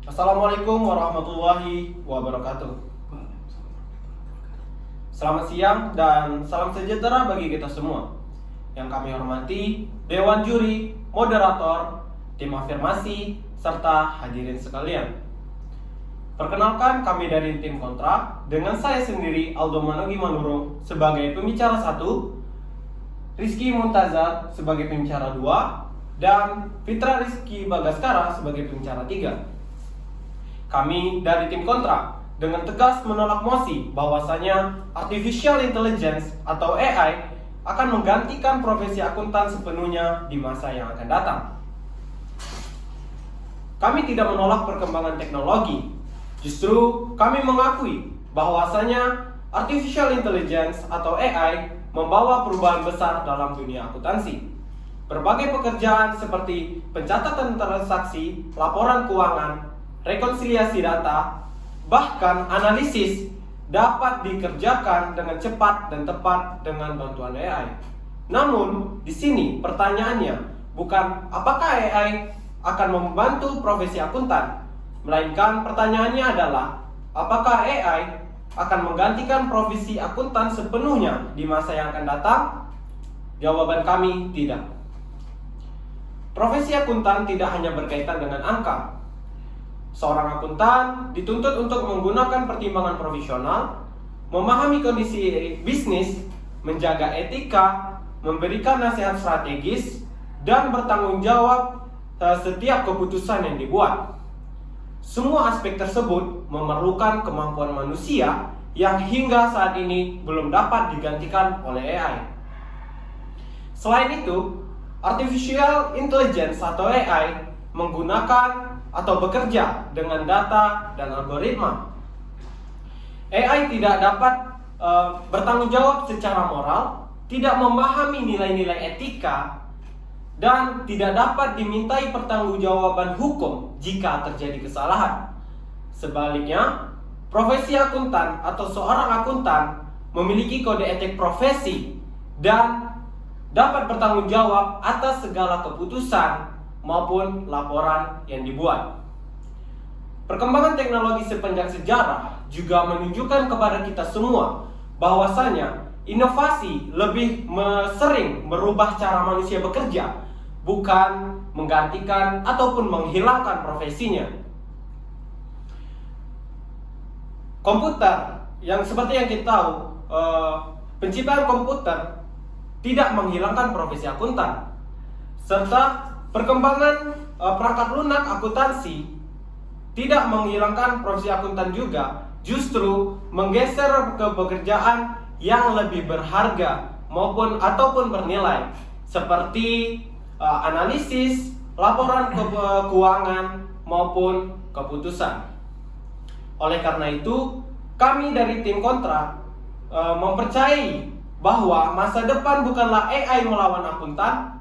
Assalamualaikum warahmatullahi wabarakatuh. Selamat siang dan salam sejahtera bagi kita semua. Yang kami hormati Dewan Juri, Moderator, Tim Afirmasi, serta hadirin sekalian. Perkenalkan, kami dari Tim Kontra dengan saya sendiri Aldo Manogi Manurung sebagai pembicara 1, Rizky Muntazar sebagai pembicara 2, dan Fitra Rizky Bagaskara sebagai pembicara 3. Kami dari Tim Kontra dengan tegas menolak mosi bahwasanya Artificial Intelligence atau AI akan menggantikan profesi akuntan sepenuhnya di masa yang akan datang. Kami tidak menolak perkembangan teknologi, justru kami mengakui bahwasanya Artificial Intelligence atau AI membawa perubahan besar dalam dunia akuntansi. Berbagai pekerjaan seperti pencatatan transaksi, laporan keuangan, rekonsiliasi data, bahkan analisis dapat dikerjakan dengan cepat dan tepat dengan bantuan AI. Namun, di sini pertanyaannya bukan apakah AI akan membantu profesi akuntan, melainkan pertanyaannya adalah apakah AI akan menggantikan profesi akuntan sepenuhnya di masa yang akan datang? Jawaban kami tidak. Profesi akuntan tidak hanya berkaitan dengan angka. Seorang akuntan dituntut untuk menggunakan pertimbangan profesional, memahami kondisi bisnis, menjaga etika, memberikan nasihat strategis, dan bertanggung jawab setiap keputusan yang dibuat. Semua aspek tersebut memerlukan kemampuan manusia yang hingga saat ini belum dapat digantikan oleh AI. Selain itu, Artificial Intelligence atau AI menggunakan atau bekerja dengan data dan algoritma. AI tidak dapat bertanggung jawab secara moral, tidak memahami nilai-nilai etika, dan tidak dapat dimintai pertanggungjawaban hukum jika terjadi kesalahan. Sebaliknya, profesi akuntan atau seorang akuntan memiliki kode etik profesi dan dapat bertanggung jawab atas segala keputusan maupun laporan yang dibuat. Perkembangan teknologi sepanjang sejarah juga menunjukkan kepada kita semua bahwasanya inovasi lebih sering merubah cara manusia bekerja, bukan menggantikan ataupun menghilangkan profesinya. Komputer, yang seperti yang kita tahu, penciptaan komputer tidak menghilangkan profesi akuntan, serta perkembangan perangkat lunak akuntansi tidak menghilangkan profesi akuntan juga, justru menggeser ke pekerjaan yang lebih berharga ataupun bernilai seperti analisis, laporan keuangan maupun keputusan. Oleh karena itu, kami dari Tim Kontra mempercayai bahwa masa depan bukanlah AI melawan akuntan,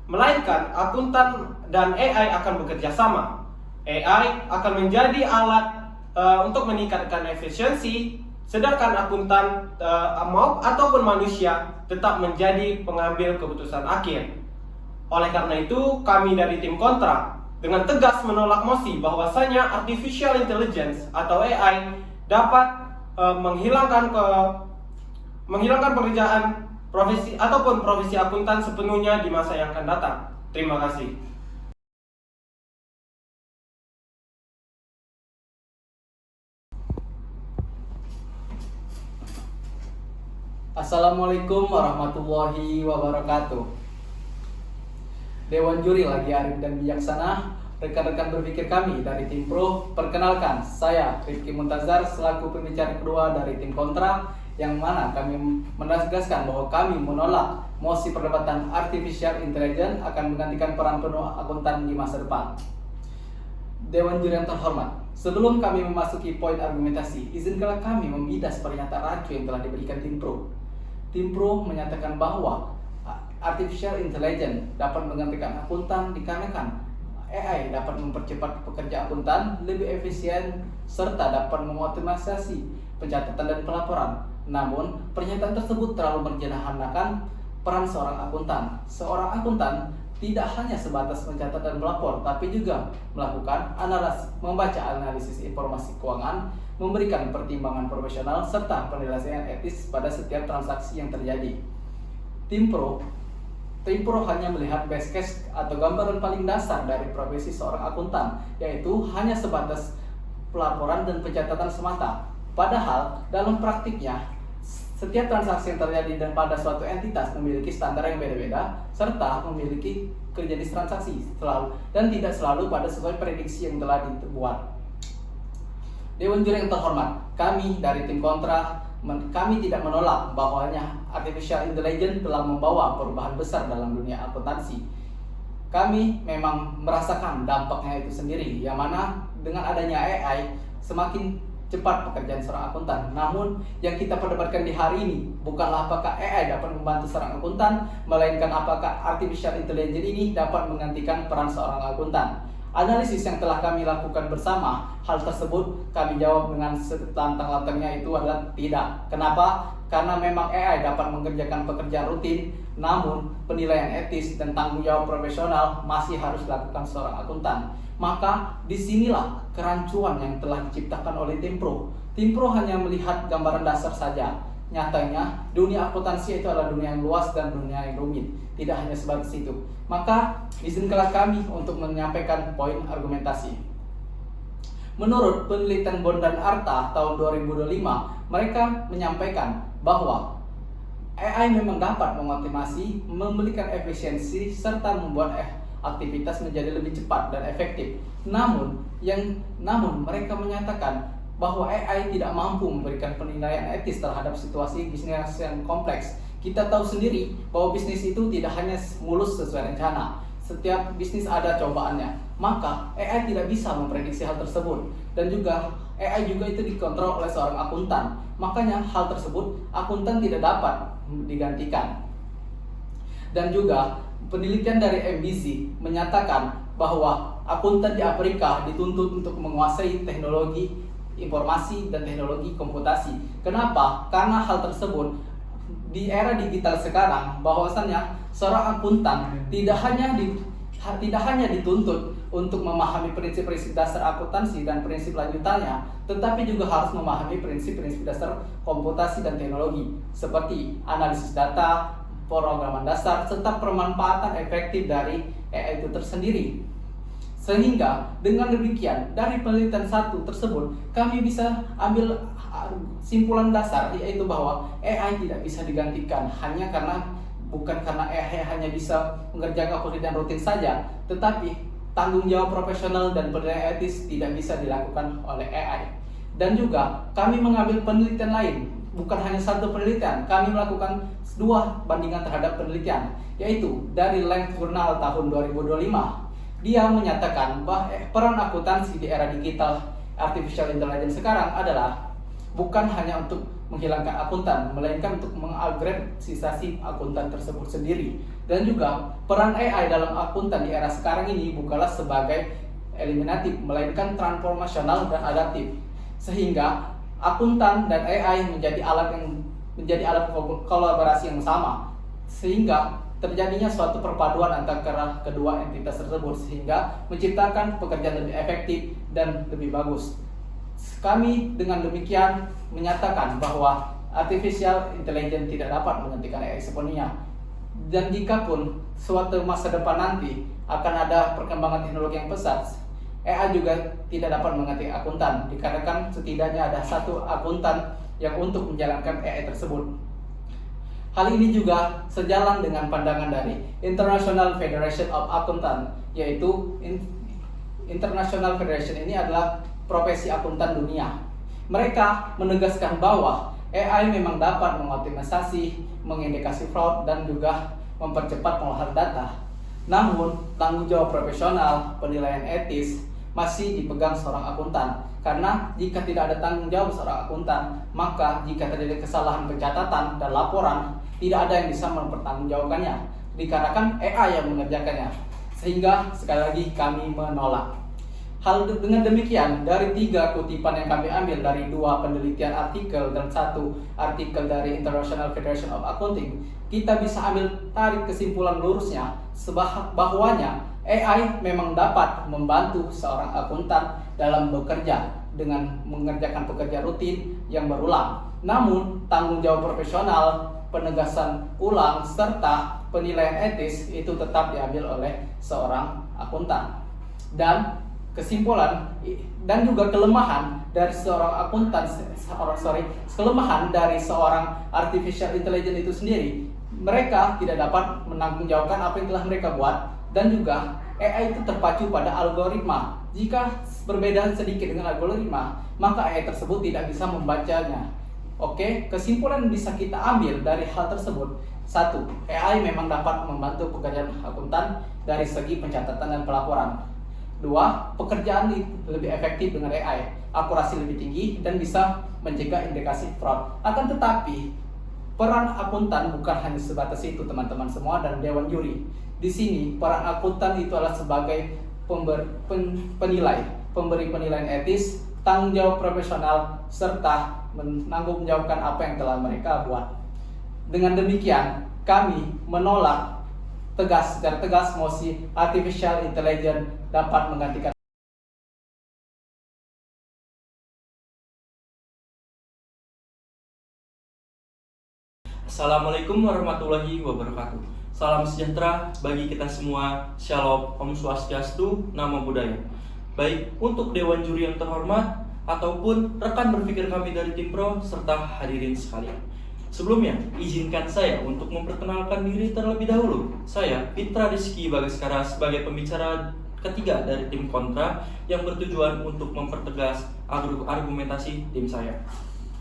melainkan akuntan dan AI akan bekerja sama. AI akan menjadi alat untuk meningkatkan efisiensi, sedangkan akuntan ataupun manusia tetap menjadi pengambil keputusan akhir. Oleh karena itu, kami dari Tim Kontra dengan tegas menolak mosi bahwasanya Artificial Intelligence atau AI dapat menghilangkan pekerjaan profesi ataupun profesi akuntan sepenuhnya di masa yang akan datang. Terima kasih. Assalamualaikum warahmatullahi wabarakatuh. Dewan Juri lagi arif dan bijaksana, rekan-rekan berpikir kami dari Tim Pro, perkenalkan saya Rizky Muntazar selaku pembicara kedua dari Tim Kontra, yang mana kami menegaskan bahwa kami menolak mosi perdebatan Artificial Intelligence akan menggantikan peran penuh akuntan di masa depan. Dewan Juri yang terhormat, sebelum kami memasuki poin argumentasi, izinkanlah kami membidas pernyataan rancu yang telah diberikan Tim Pro. Tim Pro menyatakan bahwa Artificial Intelligence dapat menggantikan akuntan dikarenakan AI dapat mempercepat pekerja akuntan lebih efisien serta dapat mengotomatisasi pencatatan dan pelaporan. Namun, pernyataan tersebut terlalu menyederhanakan peran seorang akuntan. Seorang akuntan tidak hanya sebatas mencatat dan melapor, tapi juga melakukan membaca analisis informasi keuangan, memberikan pertimbangan profesional, serta penilaian etis pada setiap transaksi yang terjadi. Tim Pro hanya melihat best case atau gambaran paling dasar dari profesi seorang akuntan, yaitu hanya sebatas pelaporan dan pencatatan semata. Padahal dalam praktiknya, setiap transaksi yang terjadi dan pada suatu entitas memiliki standar yang beda-beda serta memiliki jenis transaksi dan tidak selalu pada sesuai prediksi yang telah dibuat. Dewan Juri yang terhormat, kami dari tim Kontra kami tidak menolak bahwanya artificial intelligence telah membawa perubahan besar dalam dunia akuntansi. Kami memang merasakan dampaknya itu sendiri, yang mana dengan adanya AI semakin cepat pekerjaan seorang akuntan. Namun yang kita perdebatkan di hari ini bukanlah apakah AI dapat membantu seorang akuntan, melainkan apakah artificial intelligence ini dapat menggantikan peran seorang akuntan. Analisis yang telah kami lakukan bersama, hal tersebut kami jawab dengan selantang-lantangnya itu adalah tidak. Kenapa? Karena memang AI dapat mengerjakan pekerjaan rutin, namun penilaian etis dan tanggung jawab profesional masih harus dilakukan seorang akuntan. Maka disinilah kerancuan yang telah diciptakan oleh Tim Pro. Tim Pro hanya melihat gambaran dasar saja. Nyatanya dunia akuntansi itu adalah dunia yang luas dan dunia yang rumit, tidak hanya sebatas itu. Maka izinkanlah kami untuk menyampaikan poin argumentasi. Menurut penelitian Bond dan Arta tahun 2025, mereka menyampaikan bahwa AI memang dapat memotivasi, memberikan efisiensi, serta membuat aktivitas menjadi lebih cepat dan efektif. Namun mereka menyatakan bahwa AI tidak mampu memberikan penilaian etis terhadap situasi bisnis yang kompleks. Kita tahu sendiri bahwa bisnis itu tidak hanya mulus sesuai rencana. Setiap bisnis ada cobaannya. Maka AI tidak bisa memprediksi hal tersebut. Dan juga AI juga itu dikontrol oleh seorang akuntan. Makanya hal tersebut akuntan tidak dapat digantikan. Dan juga penelitian dari MBZ menyatakan bahwa akuntan di Afrika dituntut untuk menguasai teknologi informasi dan teknologi komputasi. Kenapa? Karena hal tersebut di era digital sekarang, bahwasannya seorang akuntan tidak hanya dituntut untuk memahami prinsip-prinsip dasar akuntansi dan prinsip lanjutannya, tetapi juga harus memahami prinsip-prinsip dasar komputasi dan teknologi seperti analisis data, pemrograman dasar, serta pemanfaatan efektif dari AI itu tersendiri. Sehingga dengan demikian dari penelitian satu tersebut kami bisa ambil simpulan dasar, yaitu bahwa AI tidak bisa digantikan bukan karena AI hanya bisa mengerjakan pekerjaan rutin saja, tetapi tanggung jawab profesional dan penilaian etis tidak bisa dilakukan oleh AI. Dan juga kami mengambil penelitian lain, bukan hanya satu penelitian, kami melakukan 2 bandingan terhadap penelitian, yaitu dari Length Journal tahun 2025. Dia menyatakan bahwa peran akuntansi di era digital artificial intelligence sekarang adalah bukan hanya untuk menghilangkan akuntan, melainkan untuk mengagregisasi akuntan tersebut sendiri. Dan juga peran AI dalam akuntan di era sekarang ini bukanlah sebagai eliminatif, melainkan transformasional dan adaptif. Sehingga akuntan dan AI menjadi alat kolaborasi yang sama, sehingga terjadinya suatu perpaduan antara kedua entitas tersebut sehingga menciptakan pekerjaan lebih efektif dan lebih bagus. Kami dengan demikian menyatakan bahwa artificial intelligence tidak dapat menggantikan AI sepenuhnya. Dan jika pun suatu masa depan nanti akan ada perkembangan teknologi yang pesat, AI juga tidak dapat menggantikan akuntan, dikarenakan setidaknya ada satu akuntan yang untuk menjalankan AI tersebut. Hal ini juga sejalan dengan pandangan dari International Federation of Accountants, yaitu International Federation ini adalah profesi akuntan dunia. Mereka menegaskan bahwa AI memang dapat mengoptimalisasi, mengindikasi fraud, dan juga mempercepat pengolahan data. Namun, tanggung jawab profesional, penilaian etis masih dipegang seorang akuntan. Karena jika tidak ada tanggung jawab seorang akuntan, maka jika terjadi kesalahan pencatatan dan laporan, tidak ada yang bisa mempertanggungjawabkannya, dikarenakan AI yang mengerjakannya. Sehingga sekali lagi kami menolak. Dengan demikian, dari 3 kutipan yang kami ambil dari 2 penelitian artikel dan 1 artikel dari International Federation of Accounting, kita bisa ambil tarik kesimpulan lurusnya bahwanya AI memang dapat membantu seorang akuntan dalam bekerja dengan mengerjakan pekerjaan rutin yang berulang. Namun, tanggung jawab profesional, penegasan ulang, serta penilaian etis itu tetap diambil oleh seorang akuntan. Dan kesimpulan dan juga kelemahan dari seorang akuntan, kelemahan dari seorang artificial intelligence itu sendiri, mereka tidak dapat menanggungjawabkan apa yang telah mereka buat, dan juga AI itu terpacu pada algoritma. Jika berbeda sedikit dengan algoritma, maka AI tersebut tidak bisa membacanya. Oke, kesimpulan yang bisa kita ambil dari hal tersebut: 1. AI memang dapat membantu pekerjaan akuntan dari segi pencatatan dan pelaporan. 2. Pekerjaan lebih efektif dengan AI, akurasi lebih tinggi, dan bisa mencegah indikasi fraud. Akan tetapi, peran akuntan bukan hanya sebatas itu, teman-teman semua dan dewan juri. Di sini, peran akuntan itu adalah sebagai penilai, pemberi penilaian etis, tanggung jawab profesional, serta menanggungjawabkan apa yang telah mereka buat. Dengan demikian, kami menolak secara tegas mosi artificial intelligence dapat menggantikan. Assalamualaikum warahmatullahi wabarakatuh. Salam sejahtera bagi kita semua. Shalom, Om Swastiastu, Namo Buddhaya. Baik untuk Dewan Juri yang terhormat ataupun rekan berpikir kami dari tim Pro serta hadirin sekalian. Sebelumnya, izinkan saya untuk memperkenalkan diri terlebih dahulu. Saya Fitra Rizky Bagaskara sebagai pembicara ketiga dari tim kontra yang bertujuan untuk mempertegas argumentasi tim saya.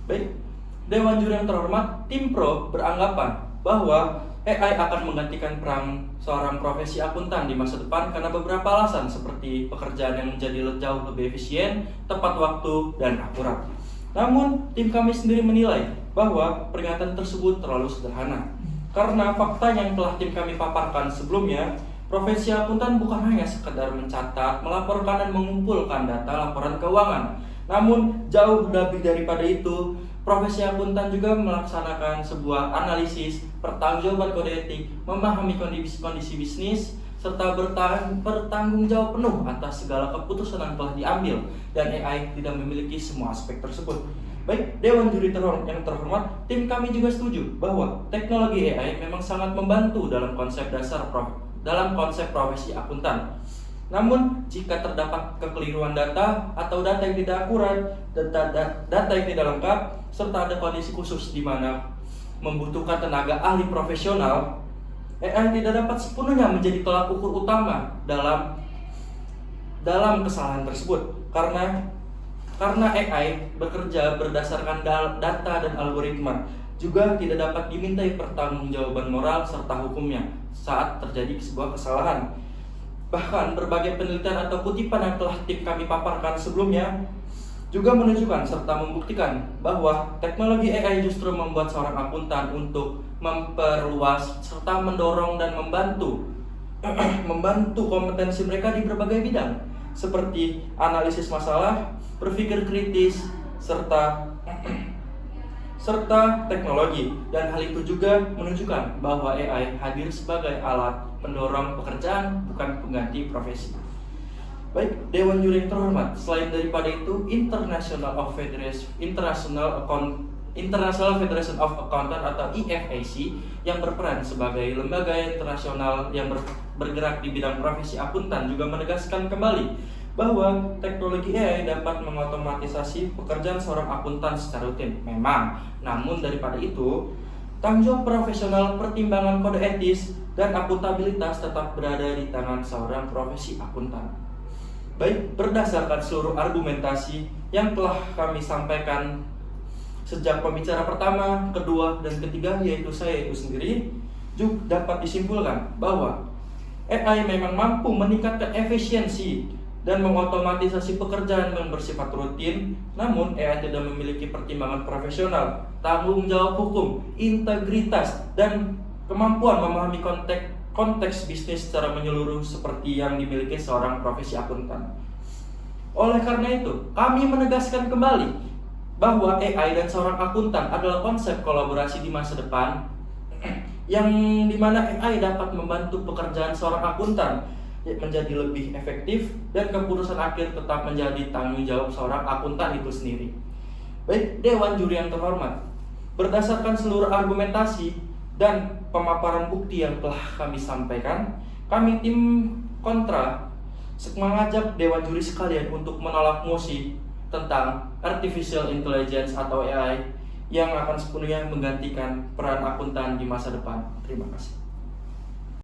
Baik, Dewan Juri yang terhormat, tim Pro beranggapan bahwa AI akan menggantikan peran seorang profesi akuntan di masa depan karena beberapa alasan seperti pekerjaan yang menjadi jauh lebih efisien, tepat waktu, dan akurat. Namun, tim kami sendiri menilai bahwa peringatan tersebut terlalu sederhana. Karena fakta yang telah tim kami paparkan sebelumnya, profesi akuntan bukan hanya sekedar mencatat, melaporkan, dan mengumpulkan data laporan keuangan. Namun, jauh lebih daripada itu, profesi akuntan juga melaksanakan sebuah analisis, pertanggungjawaban kode etik, memahami kondisi bisnis, serta bertanggung jawab penuh atas segala keputusan yang telah diambil, dan AI tidak memiliki semua aspek tersebut. Baik, Dewan Juri yang terhormat, tim kami juga setuju bahwa teknologi AI memang sangat membantu dalam konsep profesi akuntan. Namun, jika terdapat kekeliruan data atau data yang tidak akurat, data yang tidak lengkap, serta ada kondisi khusus di mana membutuhkan tenaga ahli profesional, AI tidak dapat sepenuhnya menjadi tolak ukur utama dalam kesalahan tersebut. Karena AI bekerja berdasarkan data dan algoritma, juga tidak dapat dimintai pertanggungjawaban moral serta hukumnya saat terjadi sebuah kesalahan. Bahkan berbagai penelitian atau kutipan yang telah tim kami paparkan sebelumnya juga menunjukkan serta membuktikan bahwa teknologi AI justru membuat seorang akuntan untuk memperluas serta mendorong dan membantu kompetensi mereka di berbagai bidang seperti analisis masalah, berpikir kritis, serta teknologi. Dan hal itu juga menunjukkan bahwa AI hadir sebagai alat pendorong pekerjaan, bukan pengganti profesi. Baik, Dewan Juri yang terhormat, selain daripada itu, International Federation of Accountants atau IFAC yang berperan sebagai lembaga internasional yang bergerak di bidang profesi akuntan juga menegaskan kembali bahwa teknologi AI dapat mengotomatisasi pekerjaan seorang akuntan secara rutin. Memang, namun daripada itu, tanggung jawab profesional, pertimbangan kode etis, dan akuntabilitas tetap berada di tangan seorang profesi akuntan. Baik, berdasarkan seluruh argumentasi yang telah kami sampaikan sejak pembicara pertama, kedua, dan ketiga, yaitu saya itu sendiri, juga dapat disimpulkan bahwa AI memang mampu meningkatkan efisiensi dan mengotomatisasi pekerjaan yang bersifat rutin. Namun, AI tidak memiliki pertimbangan profesional, tanggung jawab hukum, integritas, dan kemampuan memahami konteks bisnis secara menyeluruh seperti yang dimiliki seorang profesi akuntan. Oleh karena itu, kami menegaskan kembali bahwa AI dan seorang akuntan adalah konsep kolaborasi di masa depan yang dimana AI dapat membantu pekerjaan seorang akuntan menjadi lebih efektif dan keputusan akhir tetap menjadi tanggung jawab seorang akuntan itu sendiri. Baik, Dewan Juri yang terhormat, berdasarkan seluruh argumentasi dan pemaparan bukti yang telah kami sampaikan, kami tim kontra mengajak Dewan Juri sekalian untuk menolak mosi tentang Artificial Intelligence atau AI yang akan sepenuhnya menggantikan peran akuntan di masa depan. Terima kasih.